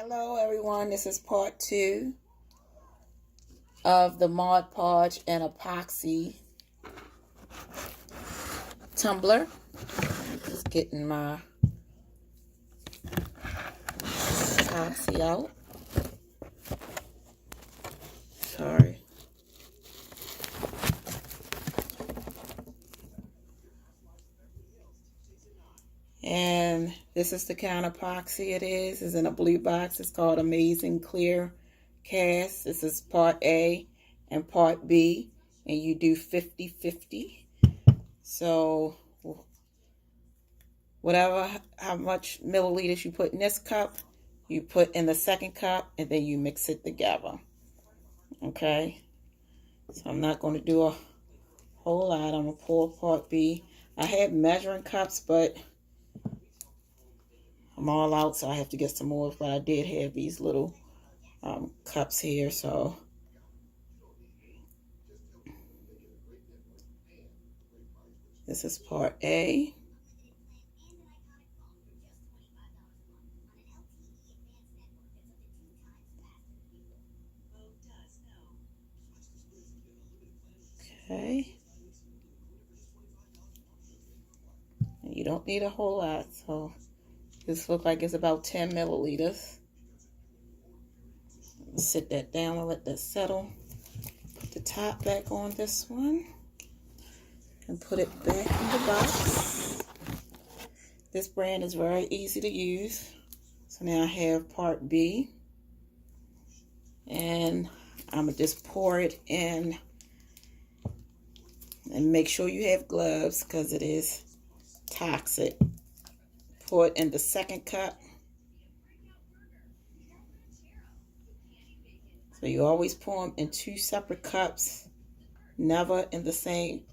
Hello everyone, this is part 2 of the Mod Podge and Epoxy tumbler. Just getting my epoxy out. Sorry. And this is the kind of epoxy it is. It's in a blue box. It's called Amazing Clear Cast. This is part A and part B. And you do 50-50. So how much milliliters you put in this cup, you put in the second cup, and then you mix it together. Okay? So I'm not going to do a whole lot. I'm going to pour part B. I have measuring cups, but I'm all out, so I have to get some more. But I did have these little cups here, so this is part A. Okay. And you don't need a whole lot, so this looks like it's about 10 milliliters. Sit that down and let that settle. Put the top back on this one and put it back in the box. This brand is very easy to use. So now I have part B, and I'm gonna just pour it in, and make sure you have gloves because it is toxic. Pour it in the second cup. So you always pour them in 2 separate cups, never in the same,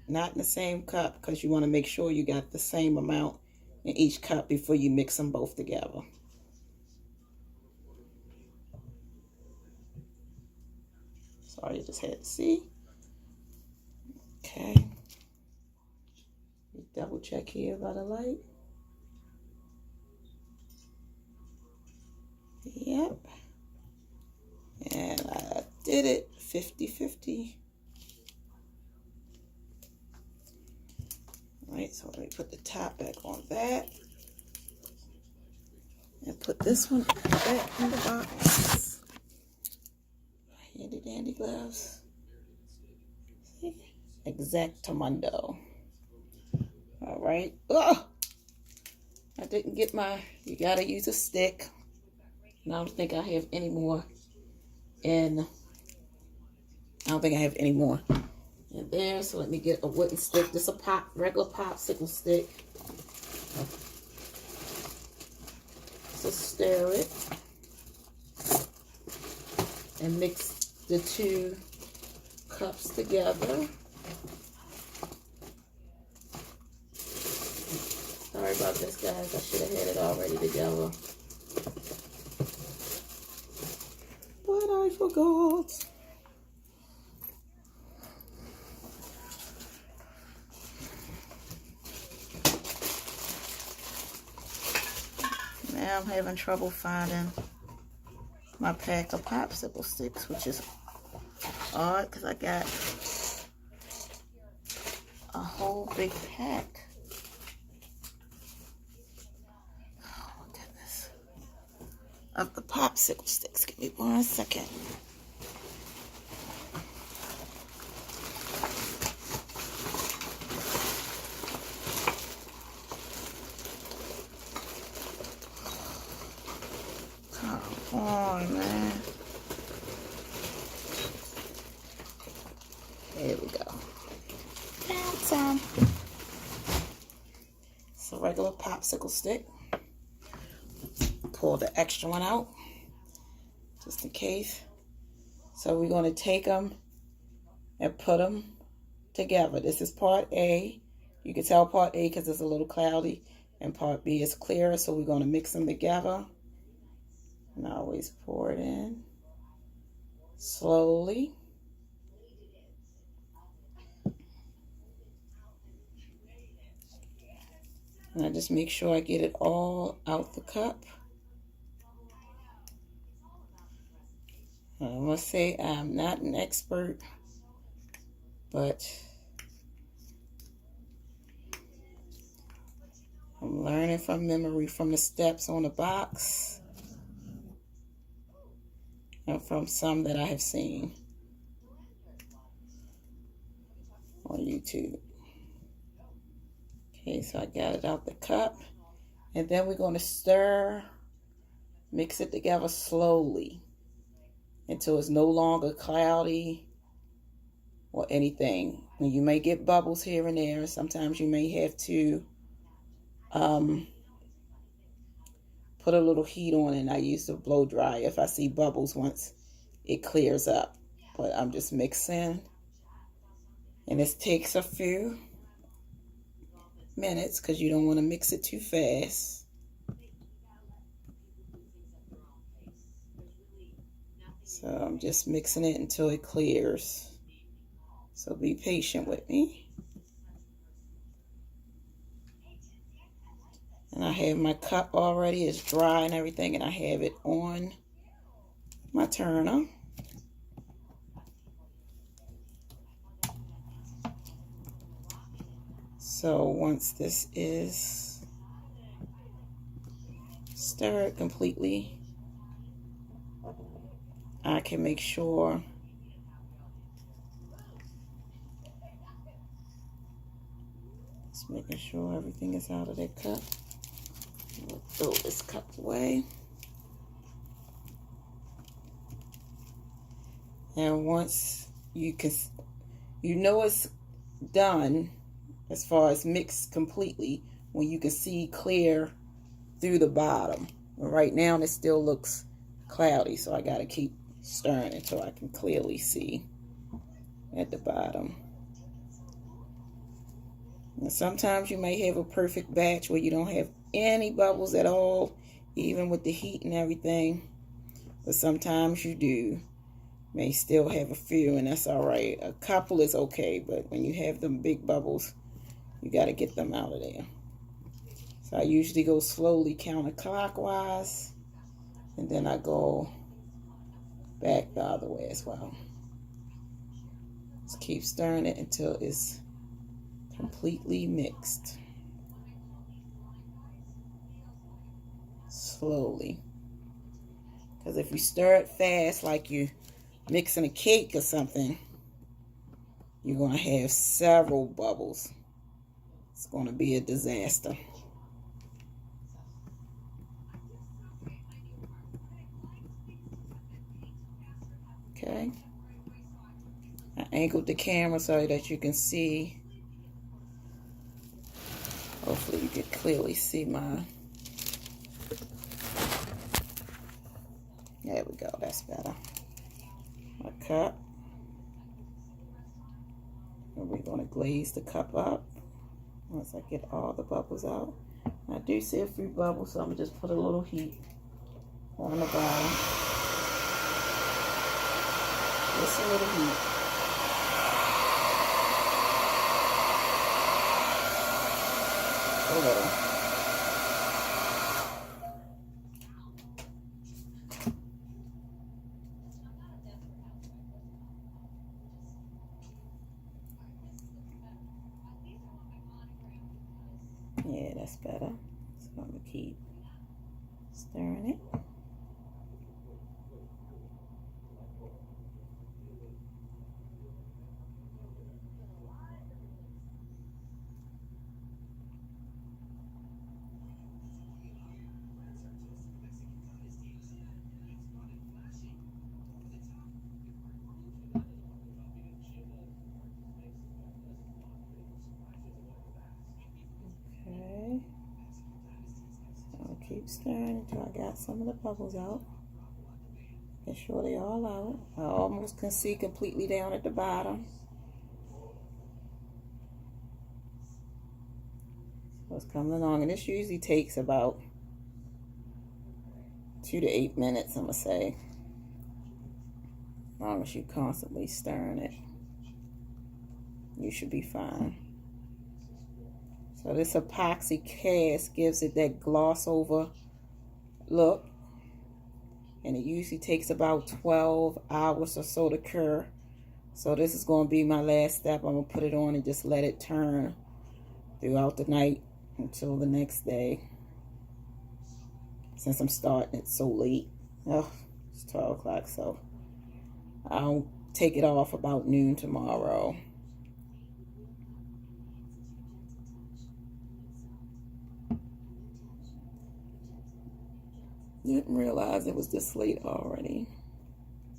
not in the same cup, because you want to make sure you got the same amount in each cup before you mix them both together. Sorry, I just had to see. Okay. Double check here by the light. Yep. And I did it 50-50. Right, so let me put the top back on that. And put this one back in the box. Handy dandy gloves. See? Exactamundo. All right. Oh! I didn't get my, you gotta use a stick. And I don't think I have any more in there, so let me get a wooden stick. This is a regular popsicle stick. So stir it and mix the 2 cups together. Sorry about this, guys. I should have had it already together, but I forgot. Now I'm having trouble finding my pack of popsicle sticks, which is odd because I got a whole big pack. Oh my goodness. Of the popsicle sticks. Give me 1 second. Come on, man. There we go. Found some. It's a regular popsicle stick. Pull the extra one out, just in case. So we're going to take them and put them together. This is part A. You can tell part A because it's a little cloudy, and part B is clearer, so we're going to mix them together. And I always pour it in slowly. And I just make sure I get it all out the cup. I must say I'm not an expert, but I'm learning from memory from the steps on the box and from some that I have seen on YouTube. Okay, so I got it out the cup. And then we're going to stir, mix it together slowly until it's no longer cloudy or anything. And you may get bubbles here and there. Sometimes you may have to put a little heat on it. And I use the blow dryer if I see bubbles once it clears up. But I'm just mixing. And this takes a few minutes because you don't want to mix it too fast. So I'm just mixing it until it clears. So be patient with me. And I have my cup already. It's dry and everything. And I have it on my turner. So once this is stirred completely, I can make sure just making sure everything is out of that cup. We'll throw this cup away. And once you know it's done as far as mixed completely, when you can see clear through the bottom. But right now it still looks cloudy, so I gotta keep stirring until I can clearly see at the bottom. And sometimes you may have a perfect batch where you don't have any bubbles at all, even with the heat and everything. But sometimes you do. May still have a few, and that's all right. A couple is okay, but when you have them big bubbles, you got to get them out of there. So I usually go slowly counterclockwise, and then I go back the other way as well. Just keep stirring it until it's completely mixed. Slowly. Because if you stir it fast, like you mixing a cake or something, you're going to have several bubbles. It's going to be a disaster. Okay. I angled the camera so that you can see. Hopefully you can clearly see my. There we go. That's better. My cup. And we're going to glaze the cup up once I get all the bubbles out. I do see a few bubbles, so I'm going to just put a little heat on the bottom. Just a little heat. A little. Yeah, that's better. So I'm going to keep stirring it. Keep stirring until I got some of the bubbles out. Make sure they all out. I almost can see completely down at the bottom. So it's coming along, and this usually takes about 2 to 8 minutes, I'm gonna say. As long as you're constantly stirring it, you should be fine. So this epoxy cast gives it that gloss over look. and it usually takes about 12 hours or so to cure. So this is going to be my last step. I'm going to put it on and just let it turn throughout the night until the next day, since I'm starting it so late. Oh, it's 12 o'clock, so I'll take it off about noon tomorrow. Didn't realize it was this late already.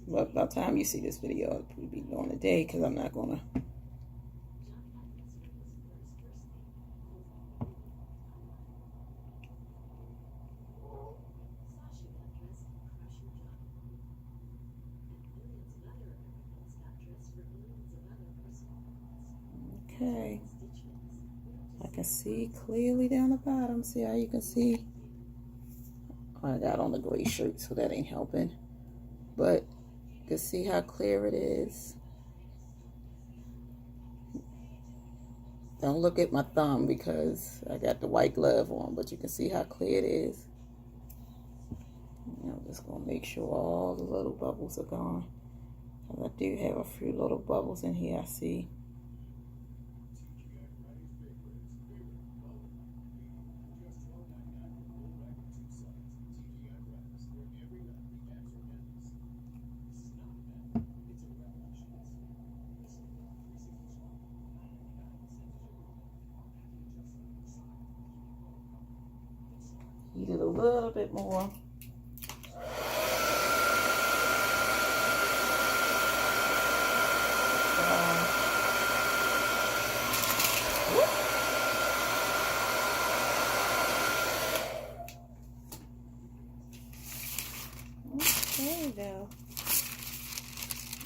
But by the time you see this video, it'll probably be during the day, because I'm not going to. Okay. I can see clearly down the bottom. See how you can see? I got on the gray shirt, so that ain't helping. But you can see how clear it is. Don't look at my thumb because I got the white glove on, but you can see how clear it is. I'm just going to make sure all the little bubbles are gone. I do have a few little bubbles in here, I see. Heat it a little bit more. Okay, now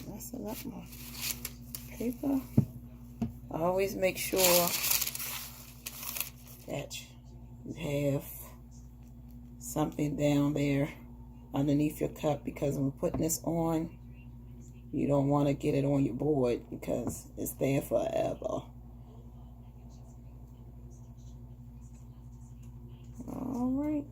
messing up my paper. I always make sure that you have something down there underneath your cup, because when putting this on, you don't want to get it on your board because it's there forever. All right.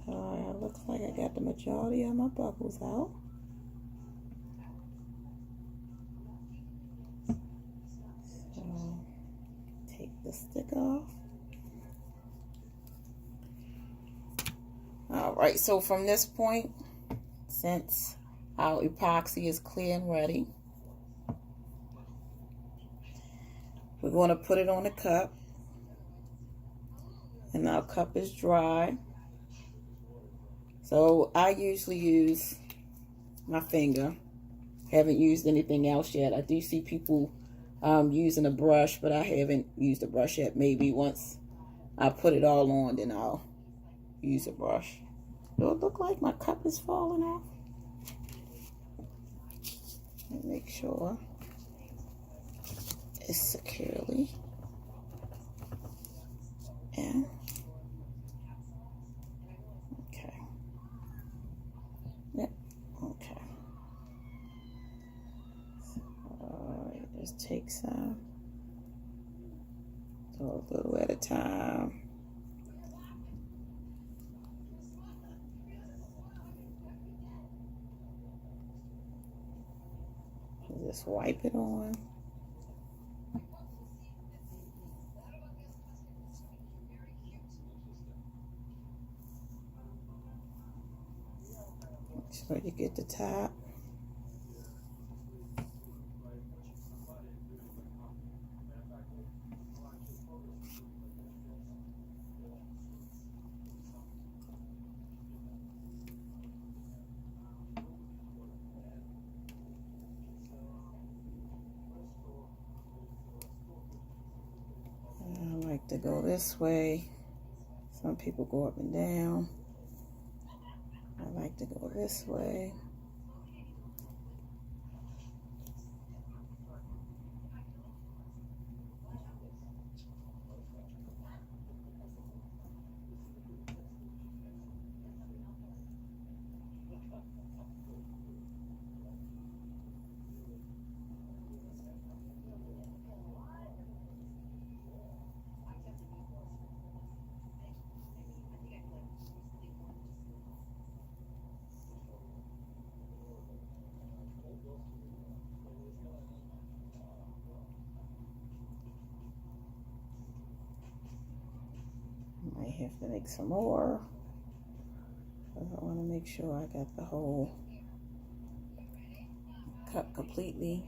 So it looks like I got the majority of my bubbles out. So take the stick off. All right, so from this point, since our epoxy is clear and ready, we're going to put it on the cup. And our cup is dry. So I usually use my finger. Haven't used anything else yet. I do see people using a brush, but I haven't used a brush yet. Maybe once I put it all on, then I'll use a brush. Do it look like my cup is falling off? Let me make sure it's securely. And okay. Yep. Okay. All right. Just take some. So a little at a time. Just wipe it on. Make sure you get the top. I like to go this way. Some people go up and down. I like to go this way. have to make some more. I want to make sure I got the whole cup completely.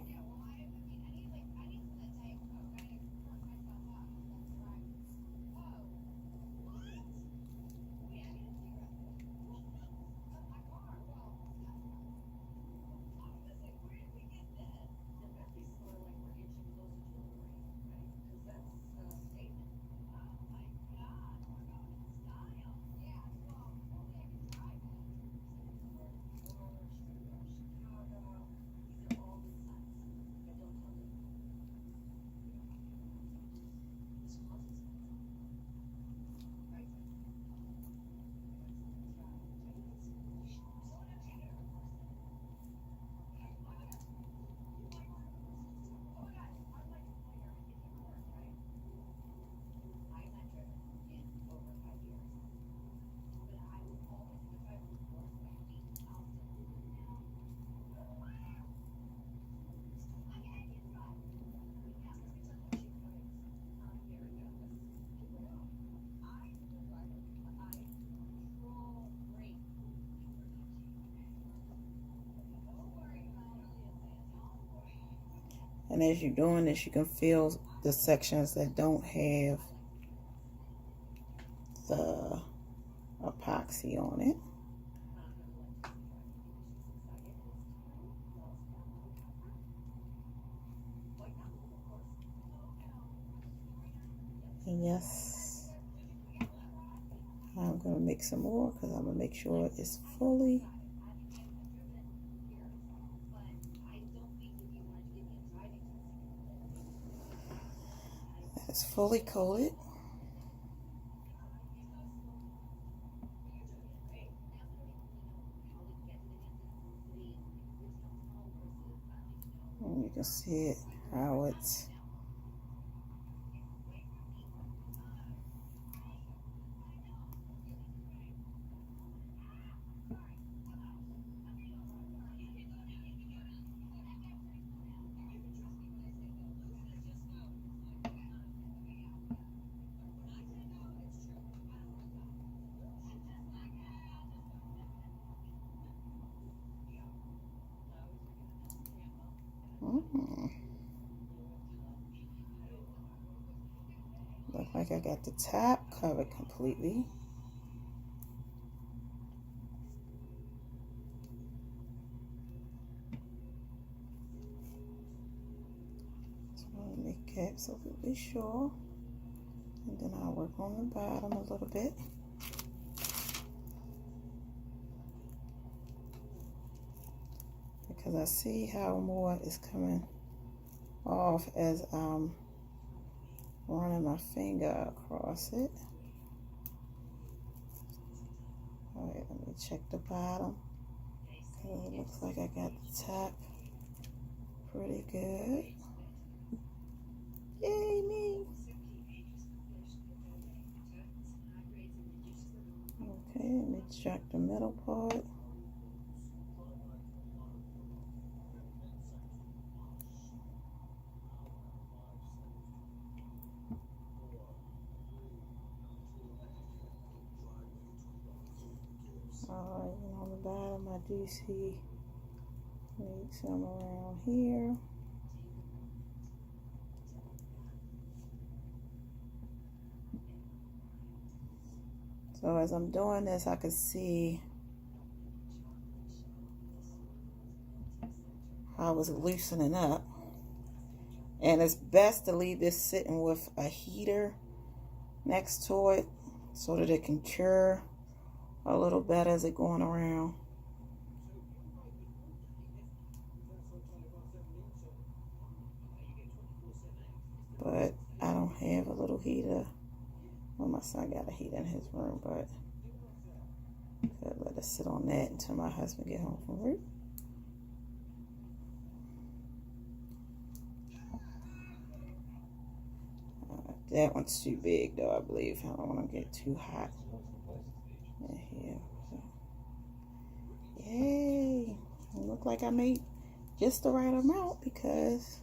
And as you're doing this, you can feel the sections that don't have the epoxy on it. And yes, I'm going to make some more because I'm going to make sure it's fully coated. And you can see it, how it's look like I got the top covered completely. So I want to make absolutely sure. And then I'll work on the bottom a little bit. Because I see how more is coming off as I'm running my finger across it. Alright, let me check the bottom. It looks like I got the top pretty good. Yay me! Okay, let me check the middle part. Alright, and on the bottom I do see maybe some around here. So as I'm doing this, I can see how it's loosening up. And it's best to leave this sitting with a heater next to it so that it can cure a little better as it's going around. But I don't have a little heater. Well, my son got a heater in his room, but I could let it sit on that until my husband get home from work. That one's too big though, I believe. I don't want to get too hot in here. So. Yay! It looked like I made just the right amount because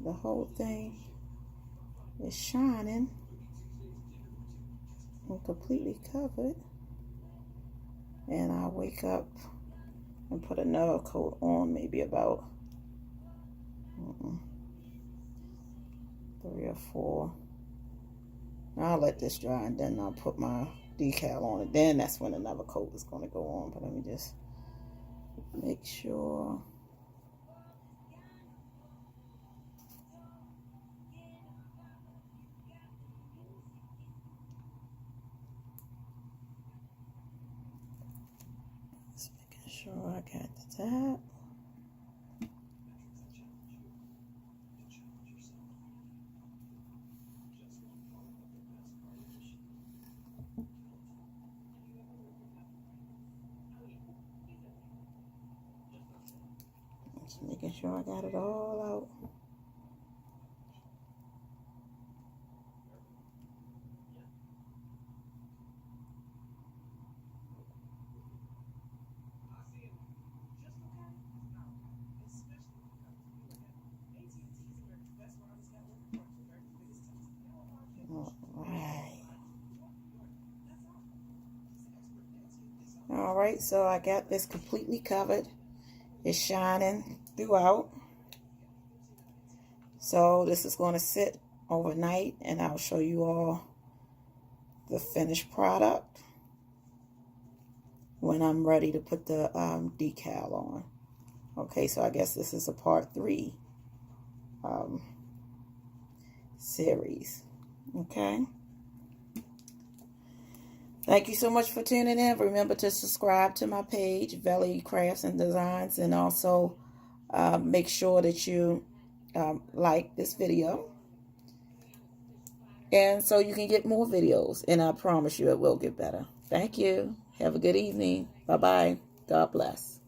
the whole thing is shining. I'm completely covered. And I'll wake up and put another coat on, maybe about 3 or 4. I'll let this dry and then I'll put my decal on it. Then that's when another coat is going to go on. But let me just make sure. Just making sure I got the top. Just making sure I got it all out. All right, so I got this completely covered. It's shining throughout. So this is going to sit overnight, and I'll show you all the finished product when I'm ready to put the decal on. Okay, so I guess this is a part 3 series. Okay. Thank you so much for tuning in. Remember to subscribe to my page, Valley Crafts and Designs, and also make sure that you like this video. And so you can get more videos, and I promise you it will get better. Thank you. Have a good evening. Bye-bye. God bless.